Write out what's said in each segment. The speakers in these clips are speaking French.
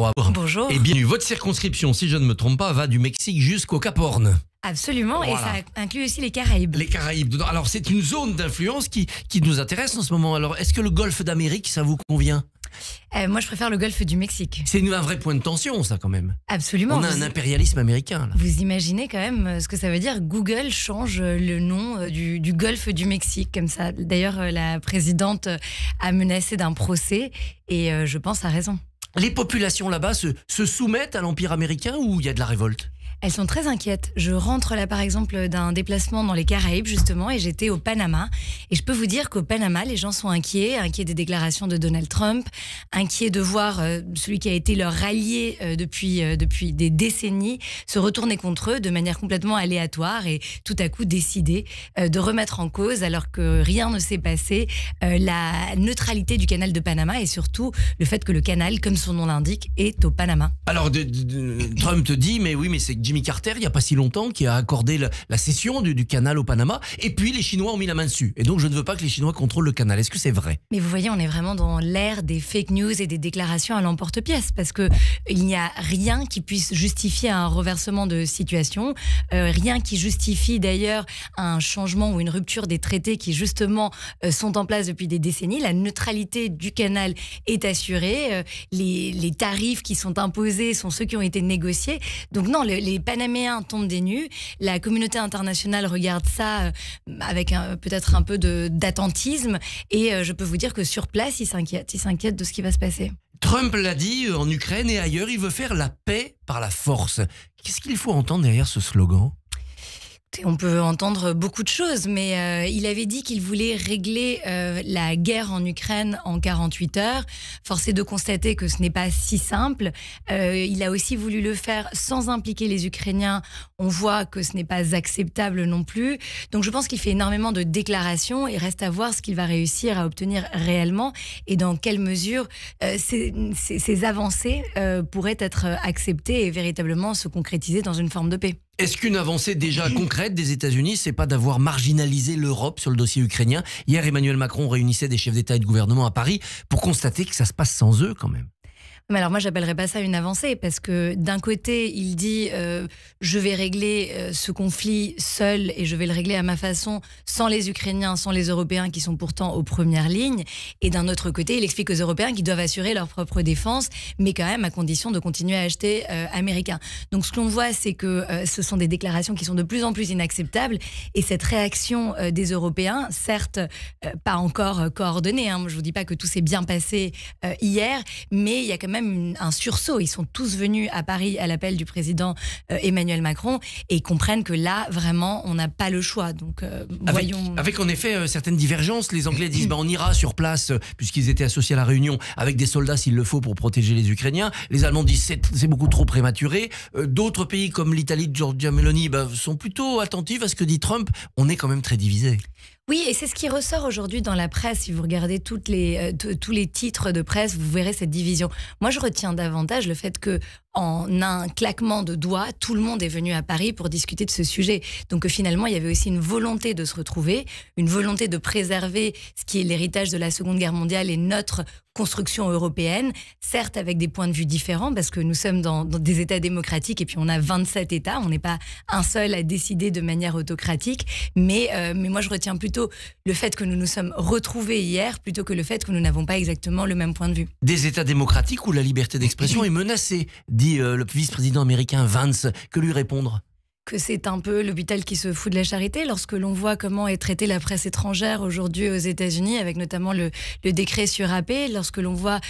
Marois. Bonjour. Et bienvenue. Votre circonscription, si je ne me trompe pas, va du Mexique jusqu'au Cap Horn. Absolument, Voilà. et ça inclut aussi les Caraïbes. Les Caraïbes. Alors, c'est une zone d'influence qui nous intéresse en ce moment. Alors, est-ce que le golfe d'Amérique, ça vous convient? Moi, je préfère le golfe du Mexique. C'est un vrai point de tension, ça, quand même. Absolument. On a un impérialisme américain, là. Vous imaginez quand même ce que ça veut dire? Google change le nom du golfe du Mexique, comme ça. D'ailleurs, la présidente a menacé d'un procès, et je pense à raison. Les populations là-bas se soumettent à l'Empire américain ou il y a de la révolte? Elles sont très inquiètes. Je rentre là, par exemple, d'un déplacement dans les Caraïbes, justement, et j'étais au Panama. Et je peux vous dire qu'au Panama, les gens sont inquiets des déclarations de Donald Trump, inquiets de voir celui qui a été leur allié depuis des décennies se retourner contre eux de manière complètement aléatoire et tout à coup décider de remettre en cause, alors que rien ne s'est passé, la neutralité du canal de Panama et surtout le fait que le canal, comme son nom l'indique, est au Panama. Alors, Trump te dit, mais oui, mais c'est Jimmy Carter, il n'y a pas si longtemps, qui a accordé la cession du canal au Panama. Et puis, les Chinois ont mis la main dessus. Et donc, je ne veux pas que les Chinois contrôlent le canal. Est-ce que c'est vrai? Mais vous voyez, on est vraiment dans l'ère des fake news et des déclarations à l'emporte-pièce, parce qu'il n'y a rien qui puisse justifier un reversement de situation, rien qui justifie d'ailleurs un changement ou une rupture des traités qui justement sont en place depuis des décennies. La neutralité du canal est assurée, les tarifs qui sont imposés sont ceux qui ont été négociés. Donc non, les Panaméens tombent des nues, la communauté internationale regarde ça avec peut-être un peu d'attentisme, et je peux vous dire que sur place, ils s'inquiètent de ce qui va se passer. Trump l'a dit en Ukraine et ailleurs, il veut faire la paix par la force. Qu'est-ce qu'il faut entendre derrière ce slogan? On peut entendre beaucoup de choses, mais il avait dit qu'il voulait régler la guerre en Ukraine en 48 heures. Force est de constater que ce n'est pas si simple. Il a aussi voulu le faire sans impliquer les Ukrainiens. On voit que ce n'est pas acceptable non plus. Donc je pense qu'il fait énormément de déclarations. Il reste à voir ce qu'il va réussir à obtenir réellement et dans quelle mesure ces avancées pourraient être acceptées et véritablement se concrétiser dans une forme de paix. Est-ce qu'une avancée déjà concrète des États-Unis, c'est pas d'avoir marginalisé l'Europe sur le dossier ukrainien? Hier, Emmanuel Macron réunissait des chefs d'État et de gouvernement à Paris pour constater que ça se passe sans eux quand même. Mais alors moi, j'appellerais pas ça une avancée, parce que d'un côté, il dit je vais régler ce conflit seul et je vais le régler à ma façon, sans les Ukrainiens, sans les Européens qui sont pourtant aux premières lignes. Et d'un autre côté, il explique aux Européens qu'ils doivent assurer leur propre défense, mais quand même à condition de continuer à acheter américain. Donc ce qu'on voit, c'est que ce sont des déclarations qui sont de plus en plus inacceptables, et cette réaction des Européens, certes pas encore coordonnée, hein, je vous dis pas que tout s'est bien passé hier, mais il y a quand même un sursaut. Ils sont tous venus à Paris à l'appel du président Emmanuel Macron et comprennent que là, vraiment, on n'a pas le choix. Donc, voyons. Avec en effet certaines divergences. Les Anglais disent on ira sur place, puisqu'ils étaient associés à la réunion, avec des soldats s'il le faut pour protéger les Ukrainiens. Les Allemands disent c'est beaucoup trop prématuré. D'autres pays comme l'Italie de Giorgia Meloni sont plutôt attentifs à ce que dit Trump. On est quand même très divisés. Oui, et c'est ce qui ressort aujourd'hui dans la presse. Si vous regardez tous les titres de presse, vous verrez cette division. Moi, je retiens davantage le fait que, en un claquement de doigts, tout le monde est venu à Paris pour discuter de ce sujet. Donc finalement, il y avait aussi une volonté de se retrouver, une volonté de préserver ce qui est l'héritage de la Seconde Guerre mondiale et notre construction européenne, certes avec des points de vue différents, parce que nous sommes dans des États démocratiques et puis on a 27 États, on n'est pas un seul à décider de manière autocratique, mais moi je retiens plutôt le fait que nous nous sommes retrouvés hier plutôt que le fait que nous n'avons pas exactement le même point de vue. Des États démocratiques où la liberté d'expression est menacée, dit le vice-président américain Vance. Que lui répondre? Que c'est un peu l'hôpital qui se fout de la charité lorsque l'on voit comment est traitée la presse étrangère aujourd'hui aux États-Unis, avec notamment le décret sur AP, lorsque l'on voit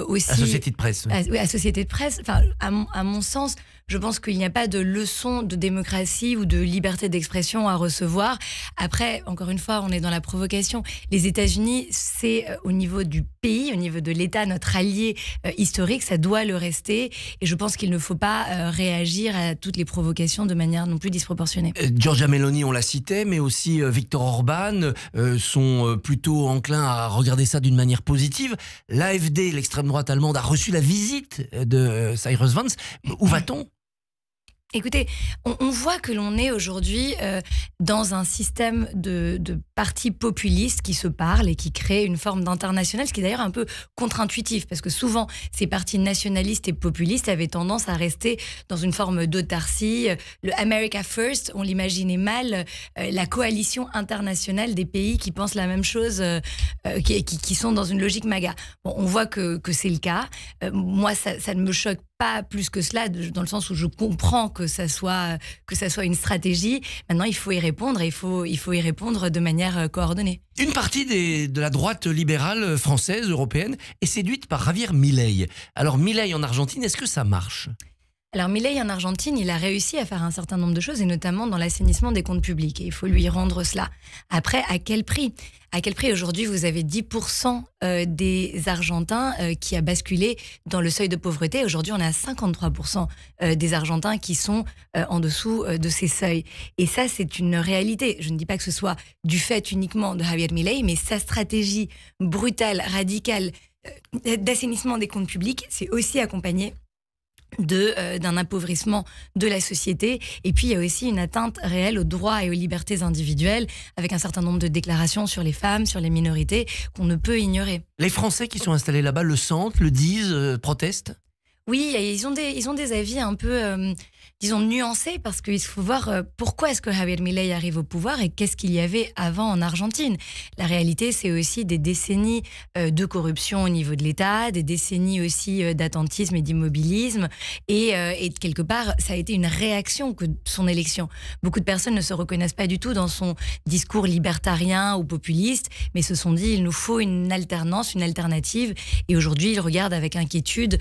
aussi... À Société de Presse. Oui. À Société de Presse. Enfin, à mon sens, je pense qu'il n'y a pas de leçon de démocratie ou de liberté d'expression à recevoir. Après, encore une fois, on est dans la provocation. Les États-Unis, c'est au niveau du pays, au niveau de l'État, notre allié historique, ça doit le rester. Et je pense qu'il ne faut pas réagir à toutes les provocations de manière non plus disproportionnée. Giorgia Meloni, on la citait, mais aussi Viktor Orban sont plutôt enclins à regarder ça d'une manière positive. L'AfD, l'extrême droite allemande, a reçu la visite de Cyrus Vance. Où va-t-on? Écoutez, on voit que l'on est aujourd'hui dans un système de partis populistes qui se parlent et qui créent une forme d'international, ce qui est d'ailleurs un peu contre-intuitif, parce que souvent, ces partis nationalistes et populistes avaient tendance à rester dans une forme d'autarcie. Le America First, on l'imaginait mal, la coalition internationale des pays qui pensent la même chose, qui sont dans une logique MAGA. Bon, on voit que c'est le cas. Moi, ça ne me choque pas plus que cela, dans le sens où je comprends que ça soit une stratégie. Maintenant, il faut y répondre et il faut y répondre de manière coordonnée. Une partie de la droite libérale française, européenne, est séduite par Javier Milei. Alors Milei en Argentine, est-ce que ça marche ? Alors Milei en Argentine, il a réussi à faire un certain nombre de choses, et notamment dans l'assainissement des comptes publics. Et il faut lui rendre cela. Après, à quel prix ? À quel prix aujourd'hui vous avez 10% des Argentins qui a basculé dans le seuil de pauvreté. Aujourd'hui, on est à 53% des Argentins qui sont en dessous de ces seuils. Et ça, c'est une réalité. Je ne dis pas que ce soit du fait uniquement de Javier Milei, mais sa stratégie brutale, radicale d'assainissement des comptes publics, c'est aussi accompagné d'un appauvrissement de la société. Et puis, il y a aussi une atteinte réelle aux droits et aux libertés individuelles, avec un certain nombre de déclarations sur les femmes, sur les minorités, qu'on ne peut ignorer. Les Français qui sont installés là-bas le sentent, le disent, protestent ? Oui, ils ont des avis un peu, disons, nuancés, parce qu'il faut voir pourquoi est-ce que Javier Milei arrive au pouvoir et qu'est-ce qu'il y avait avant en Argentine. La réalité, c'est aussi des décennies de corruption au niveau de l'État, des décennies aussi d'attentisme et d'immobilisme, et quelque part, ça a été une réaction que son élection. Beaucoup de personnes ne se reconnaissent pas du tout dans son discours libertarien ou populiste, mais se sont dit, il nous faut une alternance, une alternative, et aujourd'hui, ils regardent avec inquiétude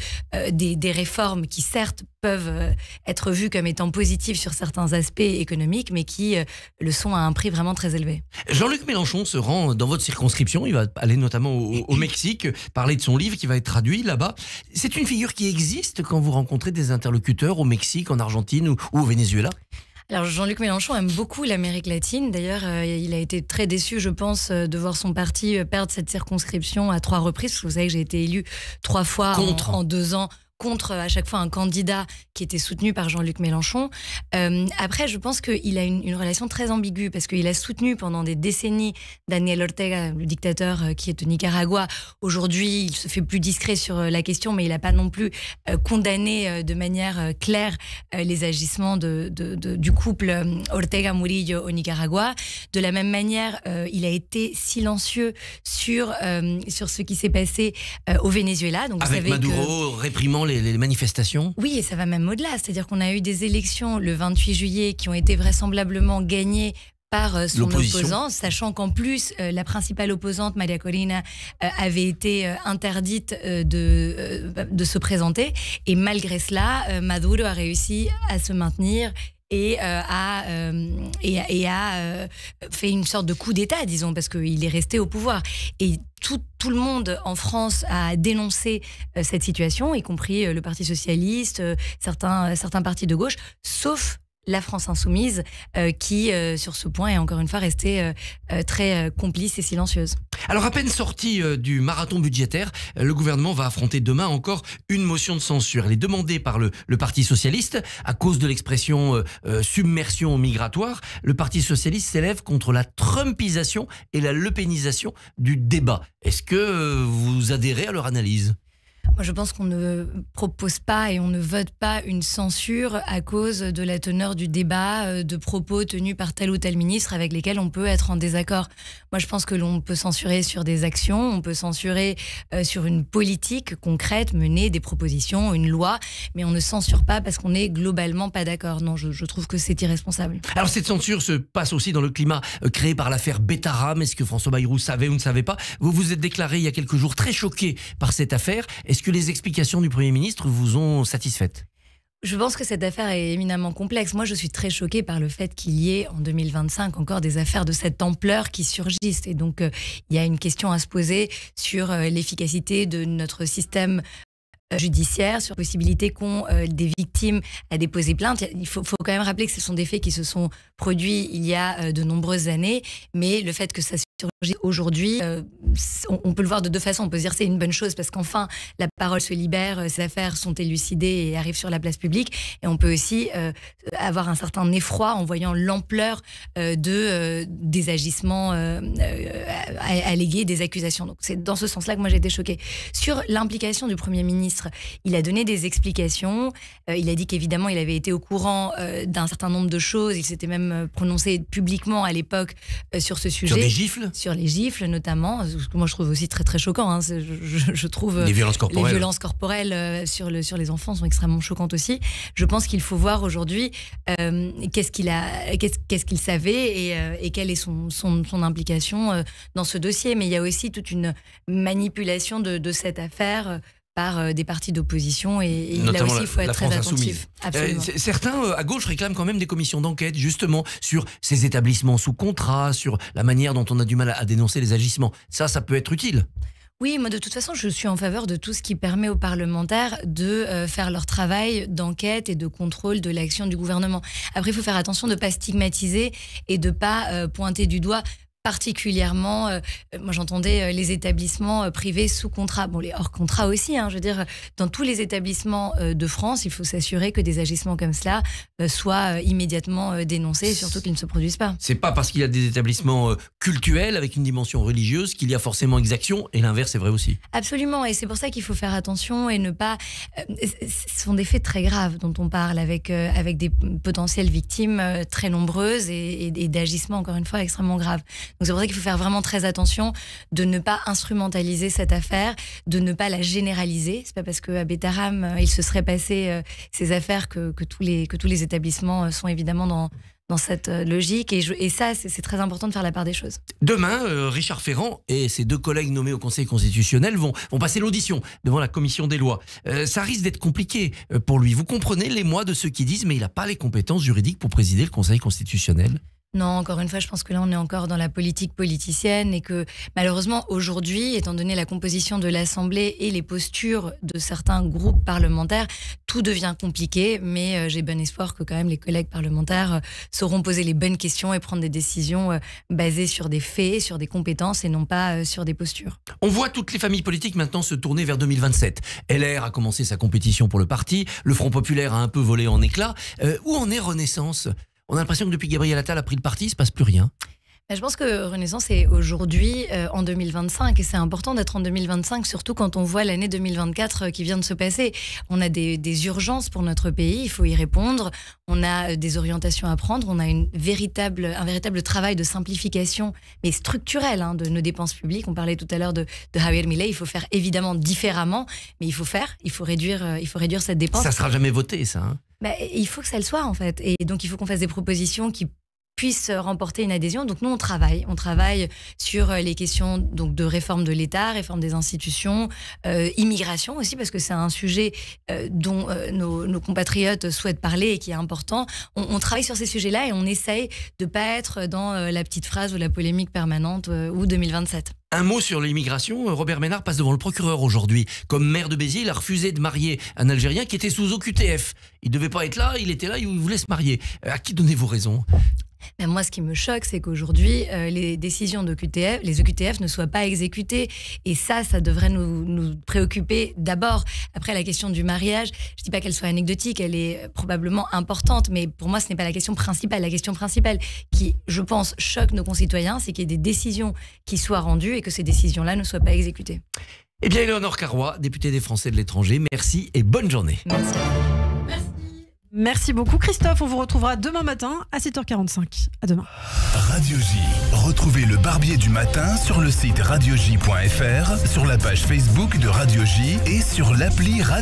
des réformes qui, certes, peuvent être vues comme étant positives sur certains aspects économiques, mais qui le sont à un prix vraiment très élevé. Jean-Luc Mélenchon se rend dans votre circonscription, il va aller notamment au Mexique, parler de son livre qui va être traduit là-bas. C'est une figure qui existe quand vous rencontrez des interlocuteurs au Mexique, en Argentine ou au Venezuela ? Alors Jean-Luc Mélenchon aime beaucoup l'Amérique latine. D'ailleurs, il a été très déçu, je pense, de voir son parti perdre cette circonscription à 3 reprises. Parce que vous savez que j'ai été élu 3 fois en 2 ans, contre à chaque fois un candidat qui était soutenu par Jean-Luc Mélenchon. Après, je pense qu'il a une relation très ambiguë, parce qu'il a soutenu pendant des décennies Daniel Ortega, le dictateur qui est au Nicaragua. Aujourd'hui, il se fait plus discret sur la question, mais il n'a pas non plus condamné de manière claire les agissements du couple Ortega-Murillo au Nicaragua. De la même manière, il a été silencieux sur ce qui s'est passé au Venezuela. Donc, avec Maduro réprimant les manifestations ? Oui, et ça va même au-delà. C'est-à-dire qu'on a eu des élections le 28 juillet qui ont été vraisemblablement gagnées par son opposant, sachant qu'en plus, la principale opposante, Maria Corina, avait été interdite de se présenter. Et malgré cela, Maduro a réussi à se maintenir et a fait une sorte de coup d'État, disons, parce qu'il est resté au pouvoir. Et tout le monde en France a dénoncé cette situation, y compris le Parti socialiste, certains partis de gauche, sauf la France insoumise, qui, sur ce point, est encore une fois restée très complice et silencieuse. Alors, à peine sorti du marathon budgétaire, le gouvernement va affronter demain encore une motion de censure. Elle est demandée par le Parti socialiste à cause de l'expression submersion migratoire. Le Parti socialiste s'élève contre la trumpisation et la lepénisation du débat. Est-ce que vous adhérez à leur analyse ? Moi, je pense qu'on ne propose pas et on ne vote pas une censure à cause de la teneur du débat, de propos tenus par tel ou tel ministre avec lesquels on peut être en désaccord. Moi, je pense que l'on peut censurer sur des actions, on peut censurer sur une politique concrète, mener des propositions, une loi, mais on ne censure pas parce qu'on n'est globalement pas d'accord. Non, je trouve que c'est irresponsable. Alors, cette censure se passe aussi dans le climat créé par l'affaire Betaram. Est-ce que François Bayrou savait ou ne savait pas ? Vous vous êtes déclaré il y a quelques jours très choqué par cette affaire. Est-ce que les explications du Premier ministre vous ont satisfaite ? Je pense que cette affaire est éminemment complexe. Moi, je suis très choquée par le fait qu'il y ait en 2025 encore des affaires de cette ampleur qui surgissent. Et donc, il y a une question à se poser sur l'efficacité de notre système judiciaire, sur la possibilité qu'ont des victimes à déposer plainte. Il faut quand même rappeler que ce sont des faits qui se sont produits il y a de nombreuses années, mais le fait que ça surgisse Aujourd'hui, on peut le voir de deux façons. On peut se dire que c'est une bonne chose parce qu'enfin, la parole se libère, ces affaires sont élucidées et arrivent sur la place publique. Et on peut aussi avoir un certain effroi en voyant l'ampleur des agissements allégués, des accusations. Donc c'est dans ce sens-là que moi j'ai été choquée. Sur l'implication du Premier ministre, il a donné des explications. Il a dit qu'évidemment, il avait été au courant d'un certain nombre de choses. Il s'était même prononcé publiquement à l'époque sur ce sujet. Sur des gifles ? Sur les gifles notamment, ce que moi je trouve aussi très très choquant. Hein. Je trouve les violences corporelles sur les enfants sont extrêmement choquantes aussi. Je pense qu'il faut voir aujourd'hui qu'est-ce qu'il savait et quelle est son implication dans ce dossier. Mais il y a aussi toute une manipulation de cette affaire par des partis d'opposition et là aussi il faut être très attentif. Certains à gauche réclament quand même des commissions d'enquête justement sur ces établissements sous contrat, sur la manière dont on a du mal à dénoncer les agissements. Ça peut être utile. Oui, moi de toute façon, je suis en faveur de tout ce qui permet aux parlementaires de faire leur travail d'enquête et de contrôle de l'action du gouvernement. Après, il faut faire attention de ne pas stigmatiser et de ne pas pointer du doigt particulièrement, moi j'entendais les établissements privés sous contrat, bon les hors contrat aussi, hein, je veux dire, dans tous les établissements de France, il faut s'assurer que des agissements comme cela soient immédiatement dénoncés et surtout qu'ils ne se produisent pas. C'est pas parce qu'il y a des établissements cultuels avec une dimension religieuse qu'il y a forcément exaction et l'inverse est vrai aussi. Absolument, et c'est pour ça qu'il faut faire attention et ne pas... ce sont des faits très graves dont on parle avec des potentielles victimes très nombreuses et d'agissements encore une fois extrêmement graves. Donc c'est pour ça qu'il faut faire vraiment très attention de ne pas instrumentaliser cette affaire, de ne pas la généraliser. C'est pas parce qu'à Betaram il se serait passé ces affaires que tous les établissements sont évidemment dans cette logique et ça c'est très important de faire la part des choses. Demain, Richard Ferrand et ses deux collègues nommés au Conseil constitutionnel vont passer l'audition devant la commission des lois. Ça risque d'être compliqué pour lui. Vous comprenez l'émoi de ceux qui disent mais il n'a pas les compétences juridiques pour présider le Conseil constitutionnel ? Non, encore une fois, je pense que là, on est encore dans la politique politicienne et que malheureusement, aujourd'hui, étant donné la composition de l'Assemblée et les postures de certains groupes parlementaires, tout devient compliqué, mais j'ai bon espoir que quand même les collègues parlementaires sauront poser les bonnes questions et prendre des décisions basées sur des faits, sur des compétences et non pas sur des postures. On voit toutes les familles politiques maintenant se tourner vers 2027. LR a commencé sa compétition pour le parti, le Front Populaire a un peu volé en éclats. Où en est Renaissance ? On a l'impression que depuis que Gabriel Attal a pris le parti, il ne se passe plus rien. Je pense que Renaissance est aujourd'hui en 2025 et c'est important d'être en 2025, surtout quand on voit l'année 2024 qui vient de se passer. On a des urgences pour notre pays, il faut y répondre. On a des orientations à prendre, on a un véritable travail de simplification, mais structurel, hein, de nos dépenses publiques. On parlait tout à l'heure de Javier Milei, il faut faire évidemment différemment, mais il faut réduire cette dépense. Ça ne sera jamais voté, ça, hein. Il faut que ça le soit en fait, et donc il faut qu'on fasse des propositions qui puissent remporter une adhésion. Donc nous on travaille sur les questions donc de réforme de l'État, réforme des institutions, immigration aussi parce que c'est un sujet dont nos compatriotes souhaitent parler et qui est important. On travaille sur ces sujets-là et on essaye de pas être dans la petite phrase ou la polémique permanente ou 2027. Un mot sur l'immigration. Robert Ménard passe devant le procureur aujourd'hui. Comme maire de Béziers, il a refusé de marier un Algérien qui était sous OQTF. Il ne devait pas être là, il était là, il voulait se marier. À qui donnez-vous raison ? Mais moi, ce qui me choque, c'est qu'aujourd'hui, les décisions d'OQTF, les OQTF ne soient pas exécutées. Et ça devrait nous préoccuper d'abord. Après, la question du mariage, je ne dis pas qu'elle soit anecdotique, elle est probablement importante, mais pour moi, ce n'est pas la question principale. La question principale qui, je pense, choque nos concitoyens, c'est qu'il y ait des décisions qui soient rendues et que ces décisions-là ne soient pas exécutées. Eh bien, Éléonore Carrois, députée des Français de l'étranger, merci et bonne journée. Merci. Merci beaucoup Christophe, on vous retrouvera demain matin à 7h45. À demain. Radio J. Retrouvez le Barbier du matin sur le site radioj.fr, sur la page Facebook de Radio J et sur l'appli Radio